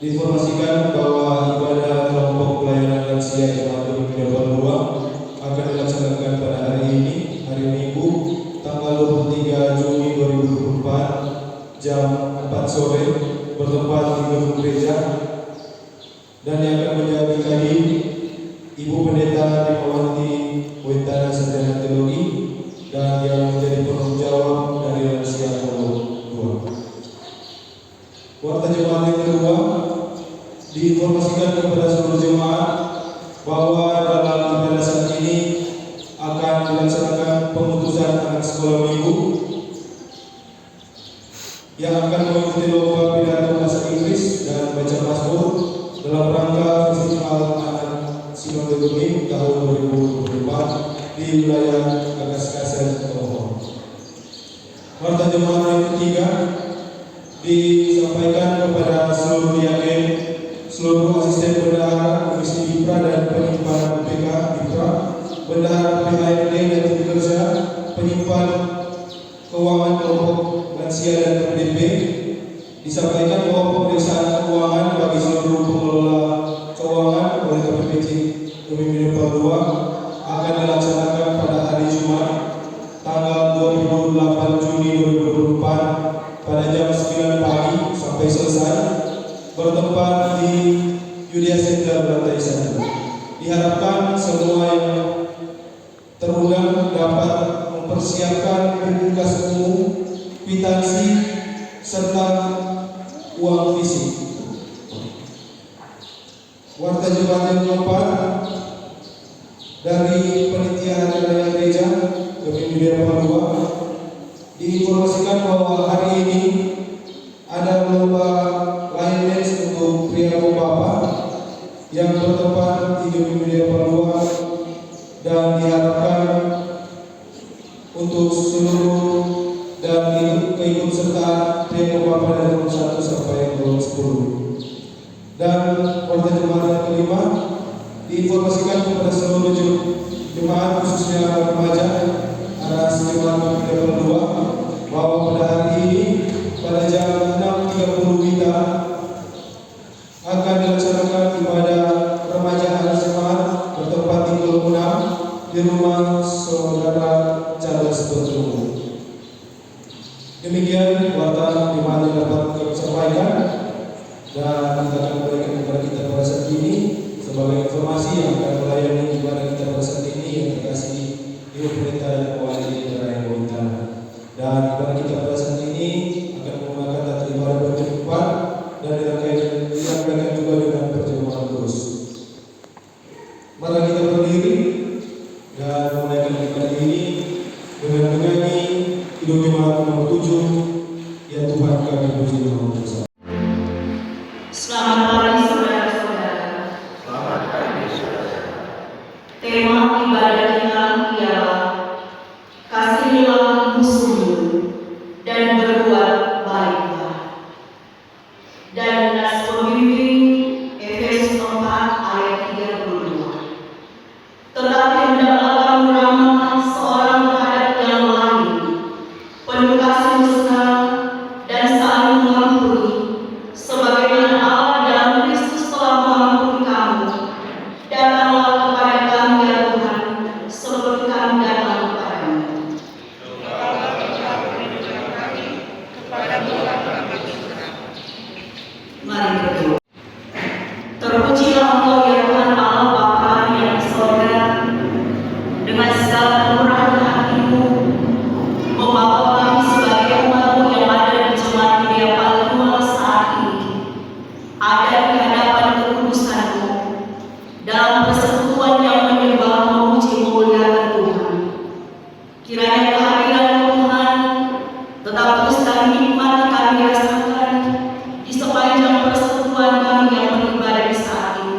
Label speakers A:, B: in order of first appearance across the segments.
A: Diinformasikan bahwa ibadah kelompok pelayanan lansia Jemaat Dominika Palua akan dilaksanakan pada hari ini, hari Minggu, tanggal 23 Juni 2024, jam 4 sore, bertempat di gedung gereja, dan yang akan menjadi kadi Ibu Pendeta Dipawati Wentana Sarjana Teologi, dan yang menjadi penanggung jawab dari lansia kelompok 2. Warta jemaat yang kedua, diinformasikan kepada seluruh jemaat bahwa dalam ibadah saat ini akan dilaksanakan pemutusan anak sekolah minggu yang akan mengikuti lomba pidato bahasa Inggris dan baca mazmur dalam rangka Festival Anak Sinode Gemim tahun 2024 di wilayah Agaskasen, Tohon. Warta jemaat yang ketiga, disampaikan kepada seluruh diaken, seluruh asisten bendahara, komisi BIPRA dan penyimpanan UPK BIPRA, bendahara PHRD dan tim kerja, penyimpan keuangan kelompok lansia dan PDP, disampaikan bahwa pemeriksaan keuangan bagi seluruh pengelola keuangan oleh KPPC Dominika Palua akan dilaksanakan pada hari Jumat, tanggal 28 Juni 2024 pada jam 9 pagi sampai selesai, bertempat di Yudia Center lantai 1. Diharapkan semua yang terundang dapat mempersiapkan buku kas umum, kwitansi, serta uang fisik. Warta jemaat yang keempat, dari Panitia Hari Raya Gereja Dominika Palua diinformasikan bahwa hari ini ada lomba line dance untuk pria bapak yang bertempat di Dominika Palua, dan diharapkan untuk seluruh dan keikut serta pria bapak dari nomor 1 sampai nomor 10. Dan warta jemaat yang kelima, diinformasikan kepada seluruh jemaat khususnya remaja atas jemaat Dominika Palua bahwa pada hari ini pada jam 6.30 WITA akan dilaksanakan ibadah remaja anak jemaat bertempat di Kolom 6 di rumah saudara Charles Bertemu. Demikian warta jemaat yang dapat kami sampaikan, dan kita akan berikan kepada kita pada saat ini sebagai informasi yang akan melayani ibadah kita pada saat ini yang dikasih Ibu Pendeta dan Wali Raya Wentana. Dan ibadah kita pada saat ini akan menggunakan tata ibadah berjemaat dan dirangkaikan juga dengan perjamuan terus. Mari kita berdiri dan menaikkan ibadah ini dengan menyanyi Kidung Jemaat nomor 7, Ya Tuhan Kami Puji Nama Besar.
B: Selamat pagi saudara-saudara.
C: Selamat pagi saudara.
B: Tema ibadah kita ialah kasihanilah musuhmu dan berbuat baiklah. Dan nas pembimbing Efesus 4 ayat 32. Tetapi hendaklah kamu ramah seorang terhadap yang lain, penuh kasih mesra dan saling mengampuni, sebagaimana Allah dalam Kristus telah mengampuni kamu. Datanglah kepada kami ya Tuhan, seperti kami datang kepadamu. Mari berdoa. Terpujilah Engkau ya Tuhan Allah Bapa yang di sorga, dengan segala kemurahan hati-Mu membawa kami sebagai umat-Mu yang ada di Jemaat Media Palua saat ini, ada di hadapan kekudusan-Mu dalam persekutuan yang menyembah, memuji, memuliakan Tuhan. Kiranya kehadiran Tuhan tetap terus kami nikmati, kami rasakan di sepanjang persekutuan kami yang beribadah di saat ini.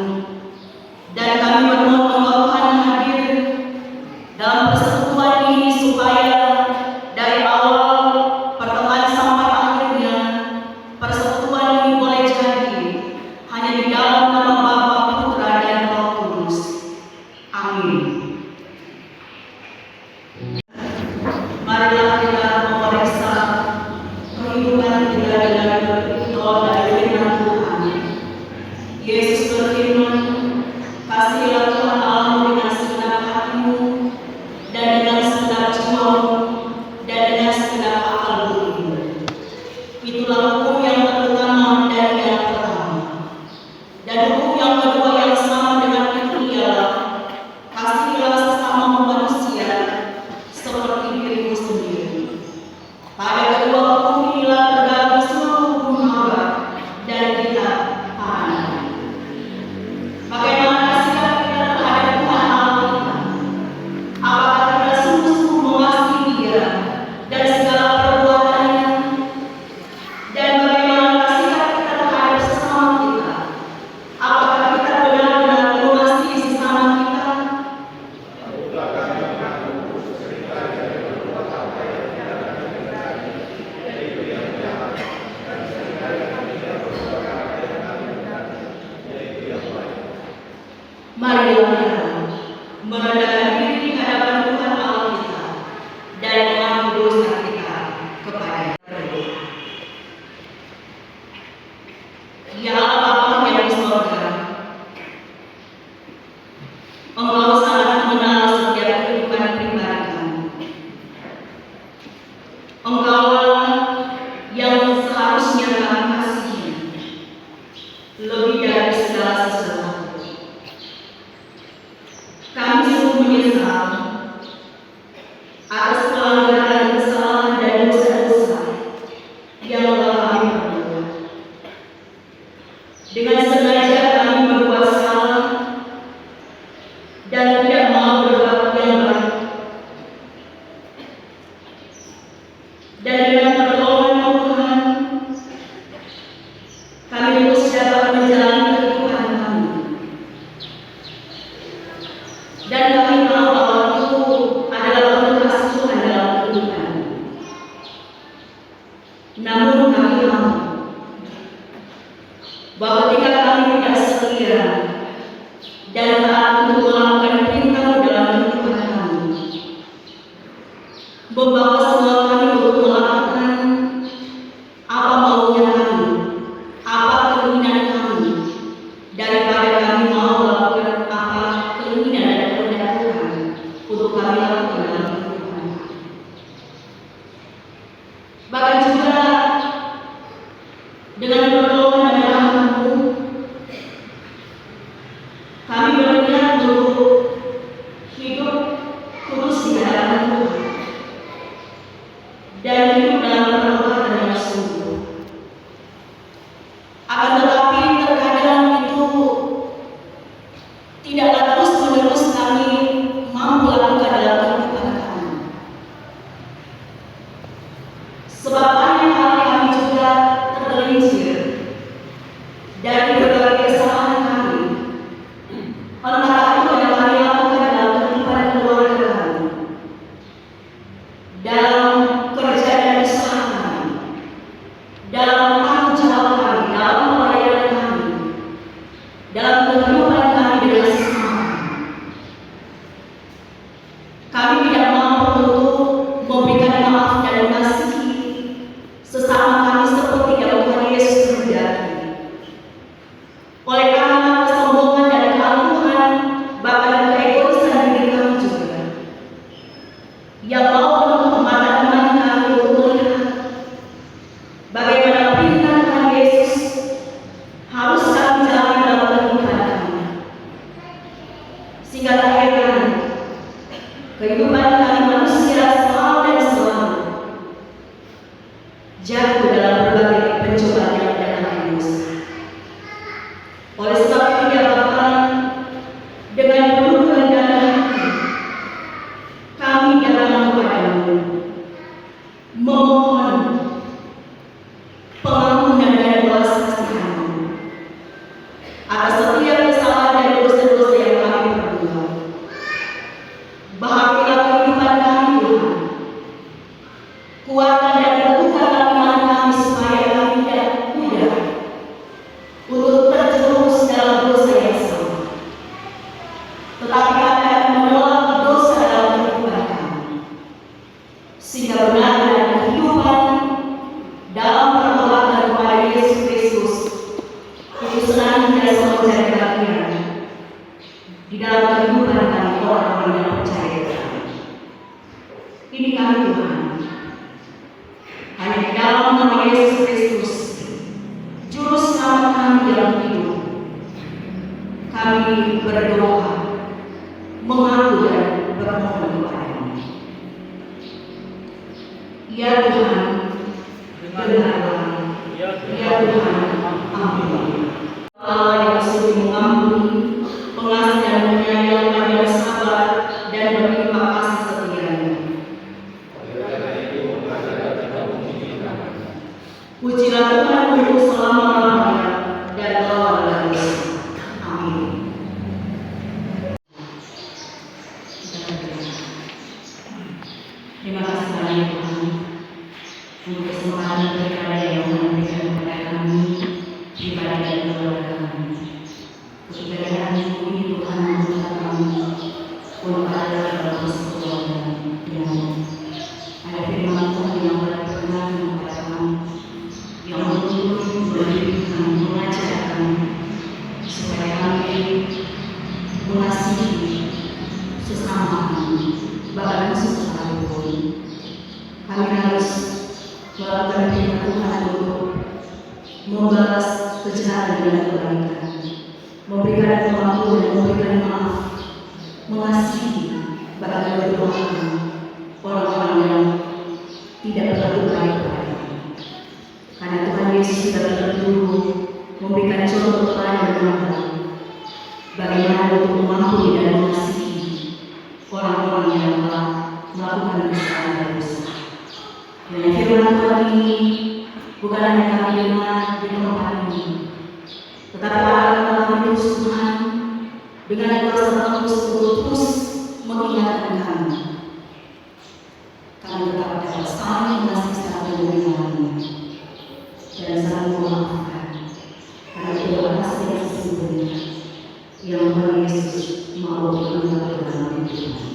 B: Marilah kita merendahkan diri di hadapan Tuhan Allah kita dan mengaku dosa kita kepada Dia. Ya Allah Bapa yang di surga, Engkau sangat mengenal setiap kehidupan pribadi kami. Engkau yang seharusnya kami kasihi lebih dari segala sesuatu. Kami sungguh menyesal atas pelanggaran, kesalahan dan dosa-dosa yang telah kami perbuat. Dengan sengaja kami berbuat salah dan tidak mau berbuat yang baik. Dan dengan pertolongan Tuhan, kami terus dapat menjalani kehidupan kami. Dan kami tahu bahwa itu adalah berkas Tuhan dalam kehidupan. Namun kami tahu bahwa ketika kami tidak setia dan taat untuk melakukan perintah dalam kehidupan kami, membawa semua kami untuk melakukan apa maunya kami, apa keinginan kami, daripada kami mau melakukan apa keinginan dan kehendak Tuhan untuk kami lakukan dalam kehidupan. Bahkan juga dengan pertolongan dan rahmat-Mu, kami berniat untuk hidup kudus di hadapan Tuhan dan hidup dalam pertobatan yang sungguh. Akan tetapi terkadang itu tidaklah terus-menerus kami mampu lakukan dalam kehidupan kami. Sebab banyak kali kami juga tergelincir dari berbagai kesalahan kami. Entah itu yang kami lakukan dalam kehidupan keluarga kami, dalam kerja dan usaha kami, dalam tanggung jawab kami, dalam pelayanan kami, dalam kehidupan kami dengan sesama kami. Kami tidak mampu untuk memberikan maaf dan mengasihi sesama kami seperti yang Tuhan Yesus kehendaki. Oleh karena kesombongan dan keangkuhan, bahkan keegoisan diri kami juga, yang mau menutup mata-mata kami untuk melihat bagaimana perintah Tuhan Yesus harus kami jalani dalam kehidupan kami. Sehingga tak heran, kehidupan kami manusia selalu dan selalu jatuh dalam berbagai pencobaan yang datang dosa. Oleh sebab itu ya Bapa, dengan penuh kerendahan hati, kami datang kepadamu, memohon pengampunan dan belas kasihan-Mu atas setiap kesalahan dan dosa-dosa yang kami perbuat. Bahagialah kehidupan kami Tuhan, kuatkan dan teguhkanlah iman kami supaya kami tidak mudah untuk terjerumus dalam dosa yang sama. Tetapi kami akan menolak dosa dalam kehidupan kami, sehingga benar dan kehidupan dalam pertobatan kepada Yesus Kristus itu senantiasa menjadi bagian di dalam kehidupan kami orang-orang yang percaya kami. Ini kami Tuhan, hanya di dalam nama Yesus Kristus, Juru Selamat kami yang hidup, kami berdoa, mengaku dan bermohon kepada-Mu. Ya Tuhan, dengarlah. Ya Tuhan, amin. Allah yang sungguh mengampuni, pengasih dan penyayang, pandai sabar dan berterima kasih setianya. Pujilah Tuhan untuk selama-lamanya dan selama-lamanya. Amin. Terima kasih banyak Tuhan untuk kesempatan berkarya yang memberikan kepada kami, pribadi dan keluarga kami. Kemuliaan ini Tuhan sejalan dengan kebaikan, memberikan kemampuan dan memberikan maaf, mengasihi, bahkan berdoakan orang-orang yang tidak berlaku baik kepadanya. Karena Tuhan Yesus sudah terdahulu memberikan contoh kepada kita bagaimana untuk mengampuni dan mengasihi orang-orang yang telah melakukan kesalahan dan dosa. Dan firman Tuhan ini bukan hanya kami dengar di tempat ini, tetapi akan kami terus Tuhan dengan kuasa tembus untuk terus mengingatkan kami. Kami tetap dapat saling mengasihi satu dengan lain dan saling memaafkan, karena itu adalah kasih yang sesungguhnya yang Tuhan Yesus mau mengatur dalam hidup kami.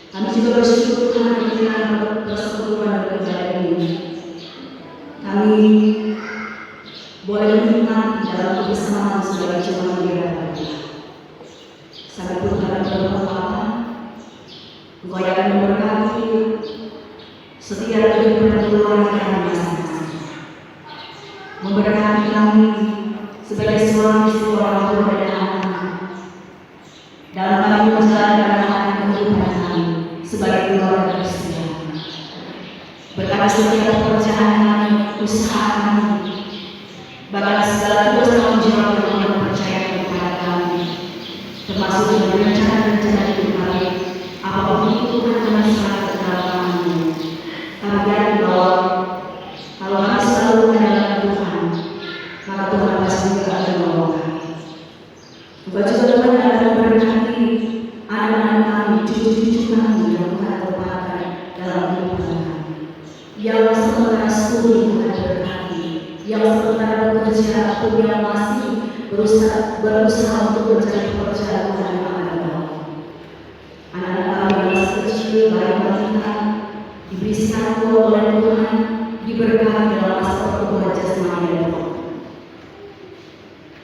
B: Kami juga bersyukur Tuhan ketika persekutuan beribadah ini kami boleh menikmati dalam kebersamaan sebagai jemaat gereja. Sekalipun kami berpengalaman, Engkau yang akan memberkati setiap kehidupan keluarga kami masing-masing, memberkati kami sebagai suami, orang tua dan anak, dalam kami menjalankan hak kehidupan kami sebagai keluarga Kristen. Berkati setiap pekerjaan kami, usaha kami, bahkan segala tugas tanggung jawab yang Tuhan percayakan kepada kami, termasuk dengan rencana-rencana hidup kami. Apapun itu Tuhan kami serahkan ke dalam kami. Kami yakin bahwa kalau kami selalu mengandalkan Tuhan, maka Tuhan pasti juga akan menolong kami. Juga Tuhan akan memberkati anak-anak kami, cucu-cucu kami yang Tuhan tempatkan dalam kehidupan kami. Yang sementara studi Tuhan berkati, yang sementara bekerja atau yang masih berusaha untuk mencari pekerjaan Tuhan yang akan datang. Anak-anak kami yang masih kecil, baik wanita, diberi satu oleh Tuhan, diberkati dalam masa pertumbuhan jasmani dan roh.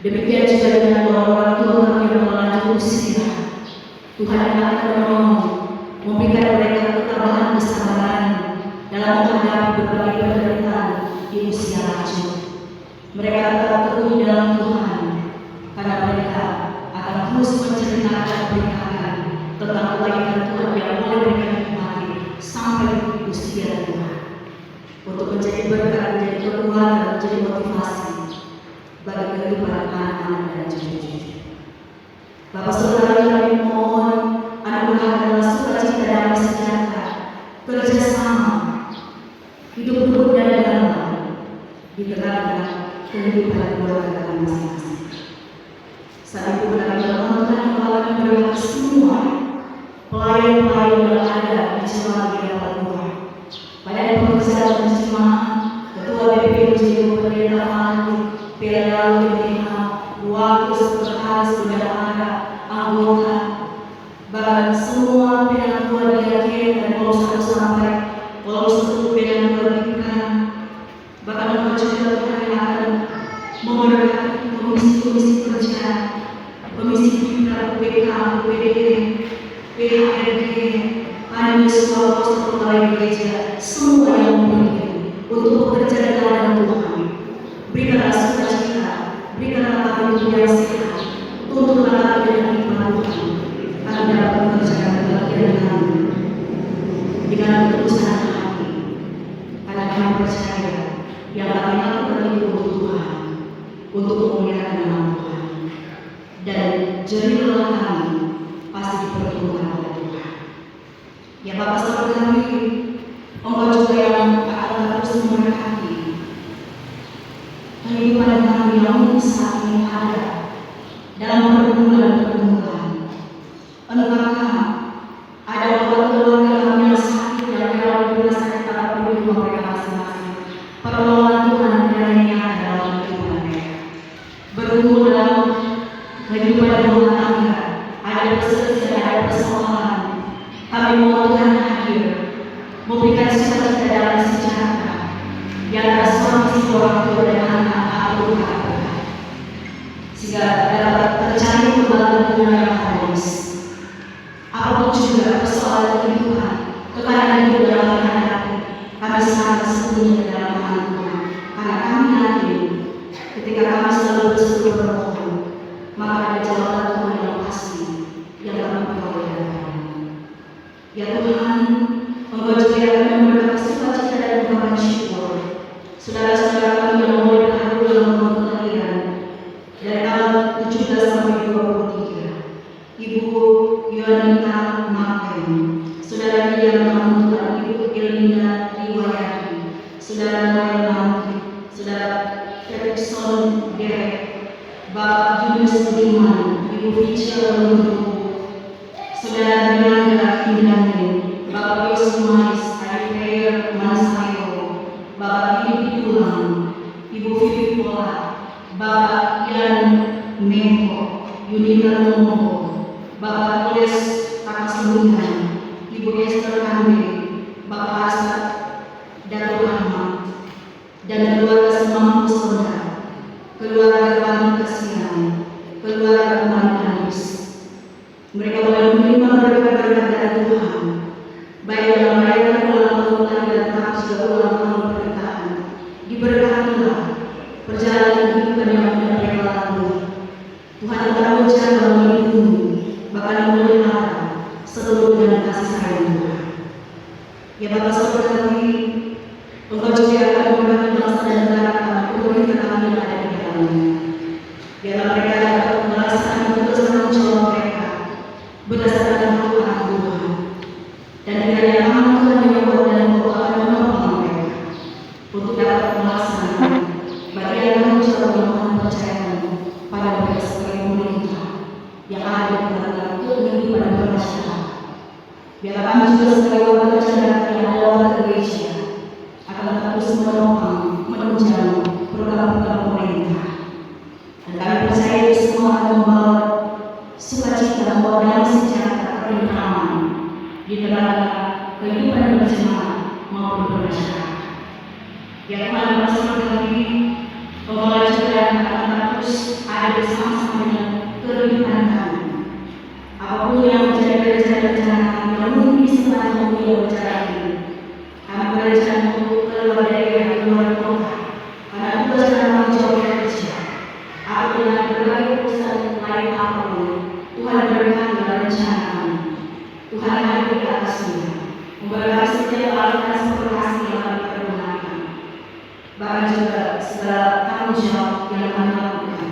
B: Demikian juga dengan orang-orang tua kami yang melanjut usia, Tuhan akan menolong, memberikan mereka ketabahan kesabaran dalam menghadapi berbagai penderitaan di usia lanjut. Mereka tetap teguh dalam Tuhan, karena mereka akan terus menceritakan beritakan tentang kebaikan Tuhan yang boleh mereka nikmati sampai usia tua, untuk menjadi berkat, menjadi kekuatan, menjadi motivasi bagi kehidupan anak-anak dan cucu-cucu. Bapak Saudara kami mohon anugerah adalah sukacita damai sejahtera, kerjasama, hidup rukun dan damai di tengah-tengah kehidupan keluarga kami masing-masing. Saat itu kami memohonkan kepala berdoa semua pelayan-pelayan yang ada di jemaat gereja Tuhan, badan pekerjaan jemaat, ketua BPJ, pemerintahan, PLL, wakil sekretaris, bendahara, anggota, bahkan semua pimpinan keluarga dan kalau satu sampai kalau satu pimpinan keluarga, bahkan mengajukan Tuhan yang akan memberkati komisi-komisi kerja, komisi kita, PK, PDD, PHRD, Panis, Walau, Pegawai Gereja, semua yang memiliki untuk bekerja di dalam Tuhan. Berikanlah sukacita, berikanlah kami yang sehat, tuntunlah kami dengan hikmat Tuhan, kami dapat mengerjakan bagian kami dengan ketulusan hati, karena kami percaya yang kami lakukan itu untuk Tuhan, untuk memuliakan nama Tuhan, dan jadilah kami pasti dipertemukan oleh Tuhan. Ya Bapak Saudara kami, Engkau juga yang akan terus memberkati kehidupan kami yang saat ini ada dalam pergumulan-pergumulan. Entahkah ada keluarga kami yang sakit yang dalam dirasakan para penduduk mereka masing-masing. Pertolongan Tuhan kiranya ada dalam kehidupan mereka. Bergumul dalam kehidupan rumah tangga, ada perselisihan, ada persoalan. Kami mohon Tuhan hadir, memberikan sukacita dalam sejahtera yang ada suami, orang tua dan anak-anak, sehingga dapat tercari kembali Ketika kami selalu berseru bermohon, maka ada jawaban Tuhan yang pasti yang kami peroleh dari Tuhan. Ya Tuhan, Engkau juga akan memberikan sukacita dan ungkapan syukur saudara-saudara kami yang mulai berharu dalam tahun kelahiran dari tanggal 17 sampai 23. Ibu Yonita Maken, saudara Dian Mamuntuan, Ibu Elina Riwayati, saudara Noel Mangki, saudara Ferguson Derek, Bapak Yunus Budiman, Ibu Vicia Lundu, saudara Miranda Indani, Bapak Yos Mais, Arifair Mansayo, Bapak Ibu Pulang, Ibu Vivi Pola, Bapak Ian Menko, Yunita Lumbo, Bapak Tulis Akaselungan, Ibu Esther Kande, Bapak Asad Dato Ahmad, dan keluarga semua Sonda, keluarga Wali Kasihan, keluarga Umat Hadis. Mereka boleh menerima berkat-berkat dari Tuhan, baik dalam merayakan ulang tahun dan tahap juga ulang tahun pernikahan. Diberkatilah perjalanan kehidupan yang sudah mereka lalui. Tuhan akan menjaga melindungi, bahkan memelihara seluruh dengan kasih sayang Tuhan. Ya Bapak Saudara, Engkau juga akan memberkati bangsa dan negara kami, pemerintah kami yang ada di dalamnya. Biarlah mereka dapat melaksanakan tugas tanggung jawab mereka berdasarkan Tuhan Tuhan. Dan kiranya tangan Tuhan menyebut dan Engkau akan menopang mereka untuk dapat melaksanakan bagian tanggung jawab yang Tuhan percayakan pada mereka sebagai pemerintah yang ada di dalam kehidupan bermasyarakat. Biarlah kami juga sebagai warga masyarakat yang adalah warga gereja akan terus menopang, menunjang program-program pemerintah. Dan kami percaya itu semua akan membawa sukacita, membawa damai sejahtera, ketentraman di negara, kehidupan berjemaat maupun bermasyarakat. Ya Tuhan, bersama kami, Engkau juga akan terus ada bersama-sama dengan kehidupan kami. Apapun yang menjadi rencana-rencana kami, yang mungkin setelah yang bicara ini, kami berencana untuk keluar daerah, keluar kota, karena tugas dan tanggung jawab kerja. Apapun yang berbagai urusan lain apapun, Tuhan berkati dalam rencana kami. Tuhan hadir di atasnya, memberkati setiap aliran seperti yang kami pergunakan. Bahkan juga segala tanggung jawab yang kami lakukan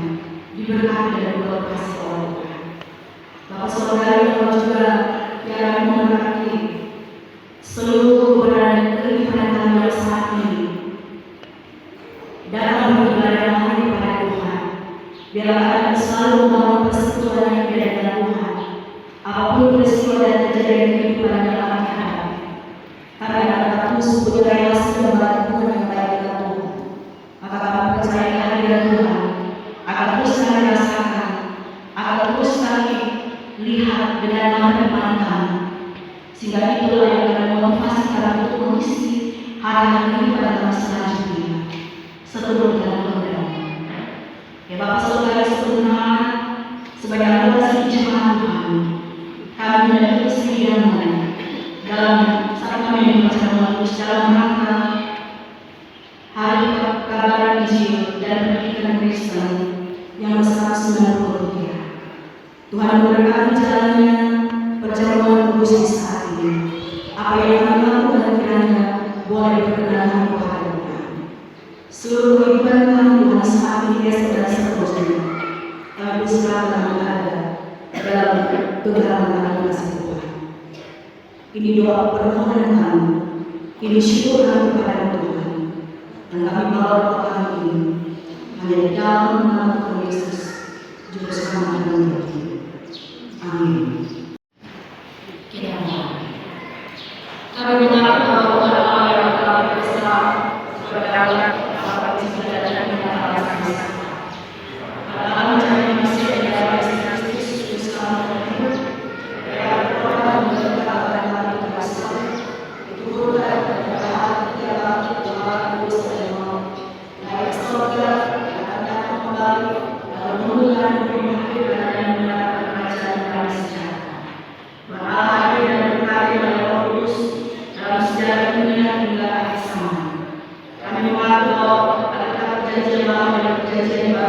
B: diberkati dan berkasih oleh Tuhan. Bapak Saudara yang juga yang memberkati seluruh keberadaan kehidupan kami yang saat ini dalam beribadah hanya kepada Tuhan. Biarlah kami selalu membangun persekutuan yang beda dengan Tuhan. Apapun peristiwa dan kejadian kehidupan yang kami hadapi, kami akan terus berrelasi dan berhubungan yang baik dengan Tuhan. Maka kami percaya kehadiran Tuhan akan terus kami rasakan, akan terus kami lihat dengan mata depan kami, sehingga itulah yang akan memotivasi kami untuk mengisi hari-hari kehidupan kami selanjutnya seturut dengan kehendak. Ya Bapak Saudara sebenarnya sebagai anggota jemaat Tuhan, kami mendapat kesediaan dalam saat kami membaca dalam rangka Hari Kabar Injil dan Pendidikan Kristen yang ke-193. Tuhan memberkati jalannya perjamuan kudus di saat ini. Apa yang kami lakukan kiranya boleh berkenan kepada Tuhan. Seluruh kehidupan kami Tuhan saat ini dan seterusnya, kami berserah ada dalam genggaman kami kasih Tuhan. Ini doa permohonan kami, ini syukur kami kepada Tuhan, dan kami bawa doa kami ini hanya di dalam nama Tuhan Yesus, Juru Selamat dan Juru. Amin. Kita berdoa. Kami mengaku bahwa Tuhan Allah yang telah berserah kepada Allah Bapa di surga dan di dalam kasih. Pada kami cari masih di dalam Kristus Juru Selamat dan Juru. Yang berdoa untuk kepada kami berdoa. Itu bukan kepada hati Allah Tuhan Kudus dan Maha. Naik surga dan akan kembali dalam kemuliaan dan mendapat kerajaan kami sejahtera. Berada dan berkarya dalam Roh Kudus dalam sejarah dunia hingga akhir zaman. Kami mengaku bahwa ada perjanjian lama dan perjanjian baru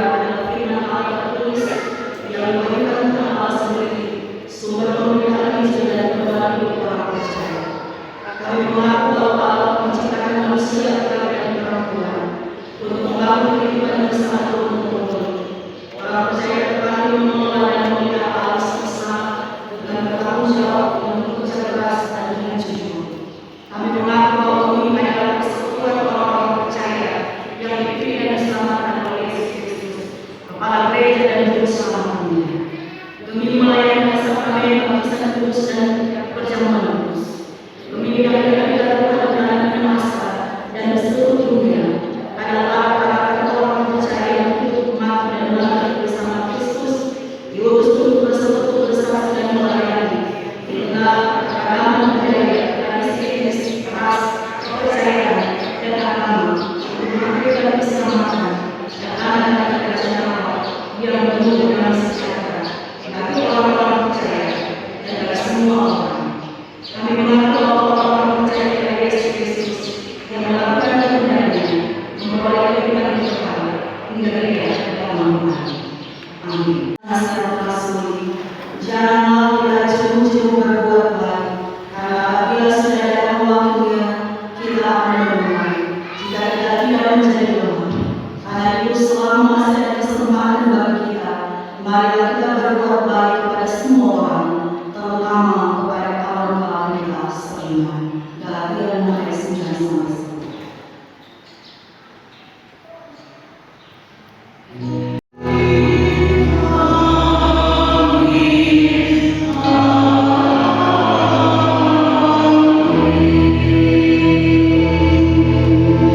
B: menjaga kita mampuan. Amin. Nasrat Rasul, janganlah kita jemu-jemu berbuat baik, karena apabila sudah datang waktunya, kita akan menemukan jika kita tidak menjadi lemah. Karena itu selama masih ada kesempatan bagi kita, marilah kita